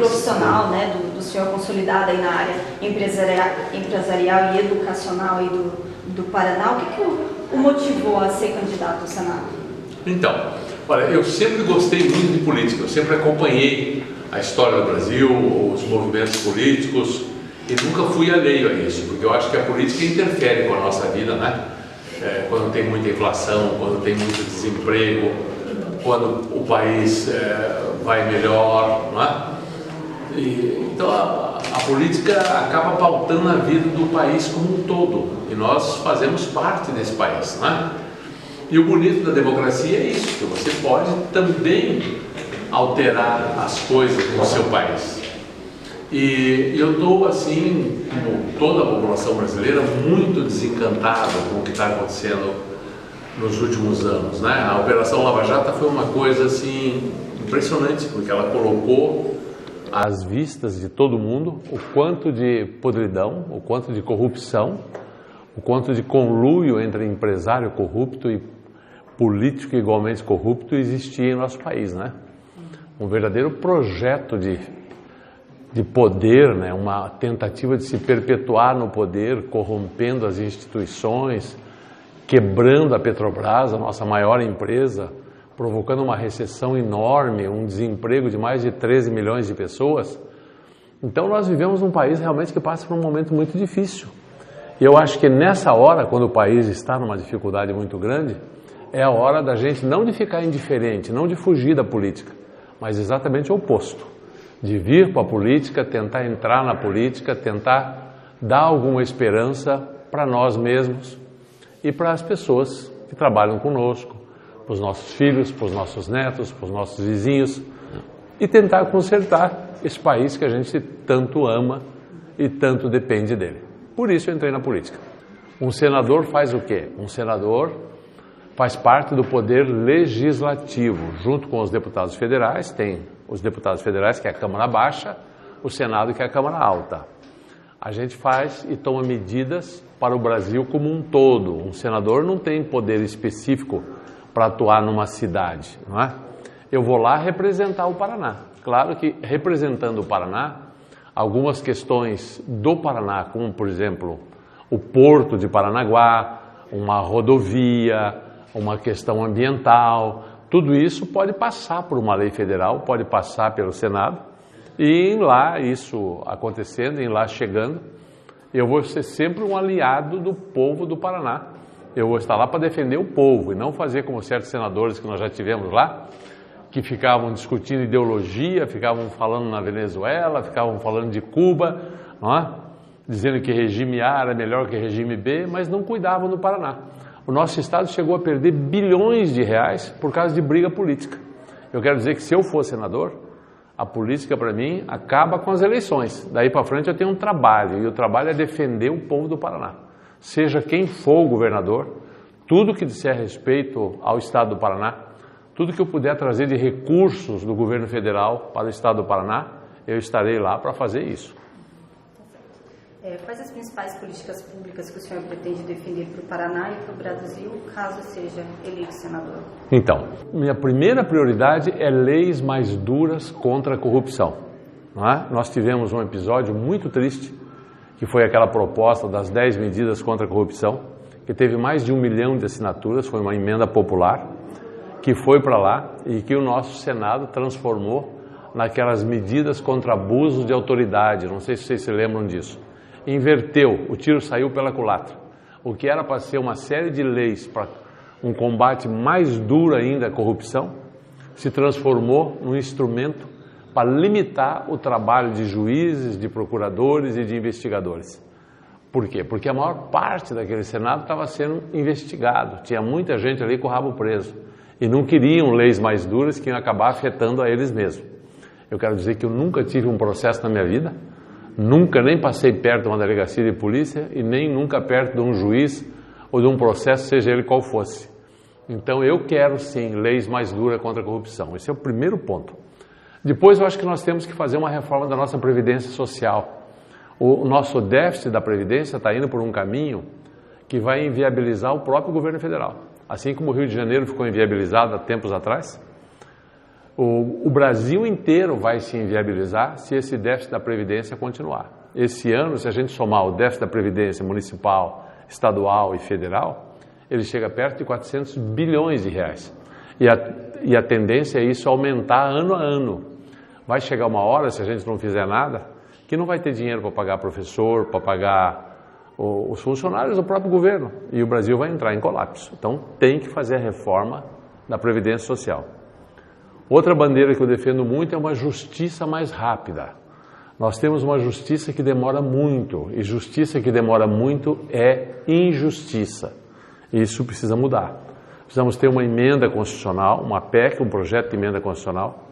profissional, né, do senhor consolidado aí na área empresarial e educacional aí do Paraná, o que o motivou a ser candidato ao Senado? Então, olha, eu sempre gostei muito de política, eu sempre acompanhei a história do Brasil, os movimentos políticos, e nunca fui alheio a isso, porque eu acho que a política interfere com a nossa vida, né? Quando tem muita inflação, quando tem muito desemprego, quando o país vai melhor, não é? Então a política acaba pautando a vida do país como um todo, e nós fazemos parte desse país, não é? E o bonito da democracia é isso, que você pode também alterar as coisas no seu país. E eu estou, assim, como toda a população brasileira, muito desencantado com o que está acontecendo nos últimos anos, né? A Operação Lava Jato foi uma coisa, assim, impressionante, porque ela colocou às vistas de todo mundo o quanto de podridão, o quanto de corrupção, o quanto de conluio entre empresário corrupto e político igualmente corrupto existia em nosso país, né? Um verdadeiro projeto de poder, né? Uma tentativa de se perpetuar no poder, corrompendo as instituições, quebrando a Petrobras, a nossa maior empresa, provocando uma recessão enorme, um desemprego de mais de 13 milhões de pessoas. Então nós vivemos num país realmente que passa por um momento muito difícil. E eu acho que nessa hora, quando o país está numa dificuldade muito grande, é a hora da gente não de ficar indiferente, não de fugir da política, mas exatamente o oposto, de vir para a política, tentar entrar na política, tentar dar alguma esperança para nós mesmos e para as pessoas que trabalham conosco, para os nossos filhos, para os nossos netos, para os nossos vizinhos, e tentar consertar esse país que a gente tanto ama e tanto depende dele. Por isso eu entrei na política. Um senador faz o quê? Um senador faz parte do poder legislativo, junto com os deputados federais. Tem os deputados federais, que é a Câmara Baixa, o Senado, que é a Câmara Alta. A gente faz e toma medidas para o Brasil como um todo. Um senador não tem poder específico para atuar numa cidade, não é? Eu vou lá representar o Paraná. Claro que, representando o Paraná, algumas questões do Paraná, como, por exemplo, o Porto de Paranaguá, uma rodovia, uma questão ambiental, tudo isso pode passar por uma lei federal, pode passar pelo Senado, e em lá, isso acontecendo, em lá chegando, eu vou ser sempre um aliado do povo do Paraná. Eu vou estar lá para defender o povo e não fazer como certos senadores que nós já tivemos lá, que ficavam discutindo ideologia, ficavam falando na Venezuela, ficavam falando de Cuba, não é? Dizendo que regime A era melhor que regime B, mas não cuidavam do Paraná. O nosso estado chegou a perder bilhões de reais por causa de briga política. Eu quero dizer que se eu for senador, a política para mim acaba com as eleições. Daí para frente eu tenho um trabalho, e o trabalho é defender o povo do Paraná. Seja quem for o governador, tudo que disser respeito ao estado do Paraná, tudo que eu puder trazer de recursos do governo federal para o estado do Paraná, eu estarei lá para fazer isso. Quais as principais políticas públicas que o senhor pretende defender para o Paraná e para o Brasil, caso seja eleito senador? Então, minha primeira prioridade é leis mais duras contra a corrupção. Não é? Nós tivemos um episódio muito triste, que foi aquela proposta das 10 medidas contra a corrupção, que teve mais de 1 milhão de assinaturas, foi uma emenda popular, que foi para lá e que o nosso Senado transformou naquelas medidas contra abuso de autoridade. Não sei se vocês se lembram disso. Inverteu, o tiro saiu pela culatra. O que era para ser uma série de leis para um combate mais duro ainda à corrupção, se transformou num instrumento para limitar o trabalho de juízes, de procuradores e de investigadores. Por quê? Porque a maior parte daquele Senado estava sendo investigado, tinha muita gente ali com o rabo preso, e não queriam leis mais duras que iam acabar afetando a eles mesmos. Eu quero dizer que eu nunca tive um processo na minha vida, nunca nem passei perto de uma delegacia de polícia e nem nunca perto de um juiz ou de um processo, seja ele qual fosse. Então eu quero sim leis mais duras contra a corrupção. Esse é o primeiro ponto. Depois eu acho que nós temos que fazer uma reforma da nossa Previdência Social. O nosso déficit da Previdência está indo por um caminho que vai inviabilizar o próprio governo federal. Assim como o Rio de Janeiro ficou inviabilizado há tempos atrás, O Brasil inteiro vai se inviabilizar se esse déficit da Previdência continuar. Esse ano, se a gente somar o déficit da Previdência municipal, estadual e federal, ele chega perto de 400 bilhões de reais. E a tendência é isso aumentar ano a ano. Vai chegar uma hora, se a gente não fizer nada, que não vai ter dinheiro para pagar professor, para pagar os funcionários do próprio governo. E o Brasil vai entrar em colapso. Então tem que fazer a reforma da Previdência Social. Outra bandeira que eu defendo muito é uma justiça mais rápida. Nós temos uma justiça que demora muito, e justiça que demora muito é injustiça. Isso precisa mudar. Precisamos ter uma emenda constitucional, uma PEC, um projeto de emenda constitucional,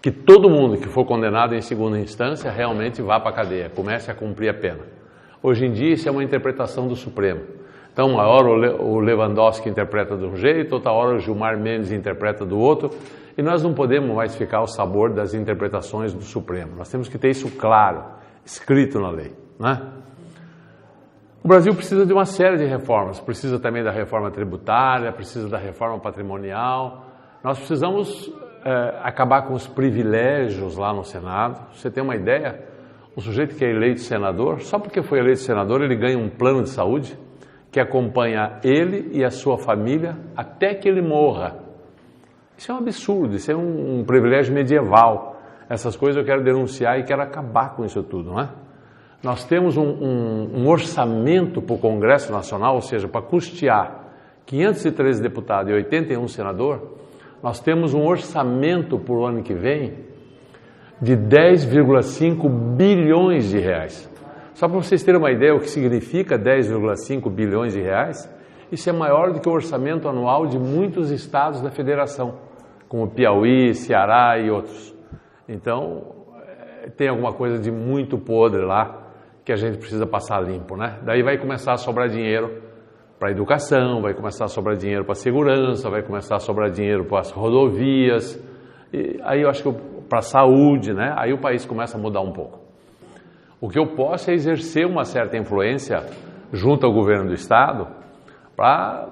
que todo mundo que for condenado em segunda instância realmente vá para a cadeia, comece a cumprir a pena. Hoje em dia isso é uma interpretação do Supremo. Então uma hora o Lewandowski interpreta de um jeito, outra hora o Gilmar Mendes interpreta do outro, e nós não podemos mais ficar ao sabor das interpretações do Supremo. Nós temos que ter isso claro, escrito na lei, né? O Brasil precisa de uma série de reformas, precisa também da reforma tributária, precisa da reforma patrimonial. Nós precisamos acabar com os privilégios lá no Senado. Você tem uma ideia? O sujeito que é eleito senador, só porque foi eleito senador, ele ganha um plano de saúde que acompanha ele e a sua família até que ele morra. Isso é um absurdo, isso é um privilégio medieval. Essas coisas eu quero denunciar e quero acabar com isso tudo, não é? Nós temos um orçamento para o Congresso Nacional, ou seja, para custear 513 deputados e 81 senadores, nós temos um orçamento para o ano que vem de 10,5 bilhões de reais. Só para vocês terem uma ideia o que significa 10,5 bilhões de reais, isso é maior do que o orçamento anual de muitos estados da federação, como Piauí, Ceará e outros. Então, tem alguma coisa de muito podre lá que a gente precisa passar limpo, né? Daí vai começar a sobrar dinheiro para a educação, vai começar a sobrar dinheiro para a segurança, vai começar a sobrar dinheiro para as rodovias, e aí eu acho que para a saúde, né? Aí o país começa a mudar um pouco. O que eu posso é exercer uma certa influência junto ao governo do Estado para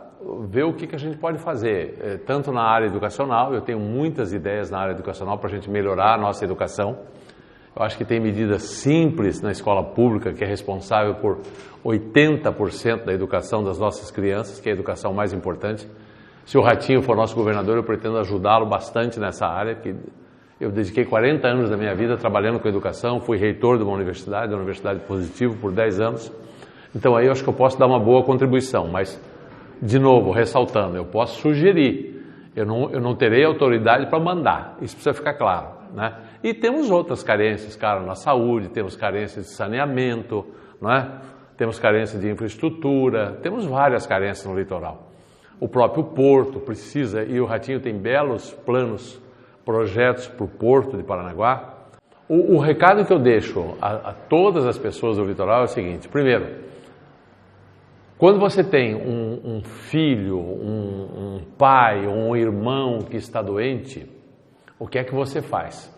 ver o que a gente pode fazer, tanto na área educacional. Eu tenho muitas ideias na área educacional para a gente melhorar a nossa educação. Eu acho que tem medidas simples na escola pública que é responsável por 80% da educação das nossas crianças, que é a educação mais importante. Se o Ratinho for nosso governador, eu pretendo ajudá-lo bastante nessa área, que eu dediquei 40 anos da minha vida trabalhando com educação, fui reitor de uma universidade, da Universidade Positivo, por 10 anos. Então aí eu acho que eu posso dar uma boa contribuição, mas, de novo, ressaltando, eu posso sugerir, eu não terei autoridade para mandar, isso precisa ficar claro, né? E temos outras carências, cara, na saúde, temos carências de saneamento, não é? Temos carências de infraestrutura, temos várias carências no litoral. O próprio porto precisa, e o Ratinho tem belos planos, projetos para o porto de Paranaguá. O recado que eu deixo a todas as pessoas do litoral é o seguinte: primeiro, quando você tem um filho, um pai ou um irmão que está doente, o que é que você faz?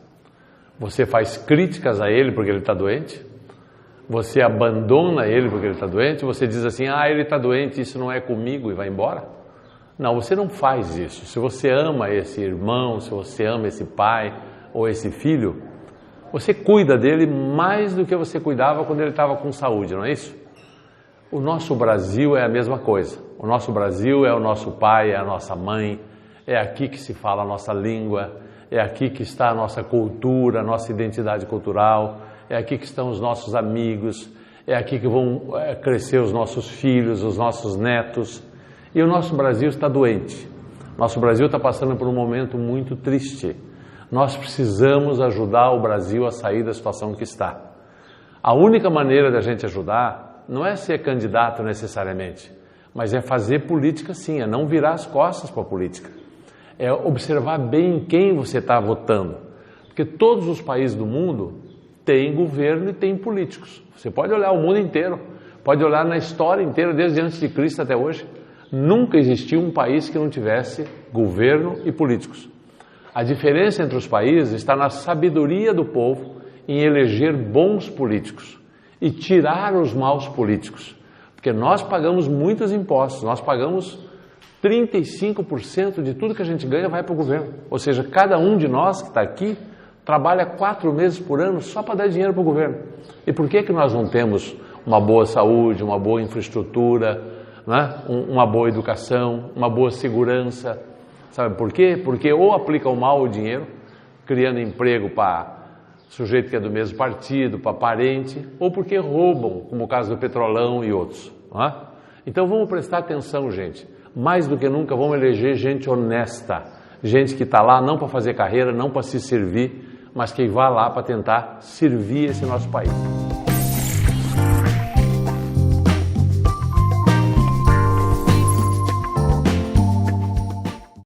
Você faz críticas a ele porque ele está doente? Você abandona ele porque ele está doente? Você diz assim, ele está doente, isso não é comigo, e vai embora? Não, você não faz isso. Se você ama esse irmão, se você ama esse pai ou esse filho, você cuida dele mais do que você cuidava quando ele estava com saúde, não é isso? O nosso Brasil é a mesma coisa. O nosso Brasil é o nosso pai, é a nossa mãe, é aqui que se fala a nossa língua, é aqui que está a nossa cultura, a nossa identidade cultural, é aqui que estão os nossos amigos, é aqui que vão crescer os nossos filhos, os nossos netos. E o nosso Brasil está doente. Nosso Brasil está passando por um momento muito triste. Nós precisamos ajudar o Brasil a sair da situação que está. A única maneira da gente ajudar não é ser candidato necessariamente, mas é fazer política sim, é não virar as costas para a política. É observar bem quem você está votando. Porque todos os países do mundo têm governo e têm políticos. Você pode olhar o mundo inteiro, pode olhar na história inteira, desde antes de Cristo até hoje. Nunca existiu um país que não tivesse governo e políticos. A diferença entre os países está na sabedoria do povo em eleger bons políticos e tirar os maus políticos. Porque nós pagamos muitos impostos, nós pagamos 35% de tudo que a gente ganha vai para o governo. Ou seja, cada um de nós que está aqui trabalha 4 meses por ano só para dar dinheiro para o governo. E por que nós não temos uma boa saúde, uma boa infraestrutura, né? Uma boa educação, uma boa segurança? Sabe por quê? Porque ou aplicam mal o dinheiro, criando emprego para sujeito que é do mesmo partido, para parente, ou porque roubam, como o caso do Petrolão e outros. Não é? Então vamos prestar atenção, gente. Mais do que nunca vamos eleger gente honesta, gente que está lá não para fazer carreira, não para se servir, mas que vá lá para tentar servir esse nosso país.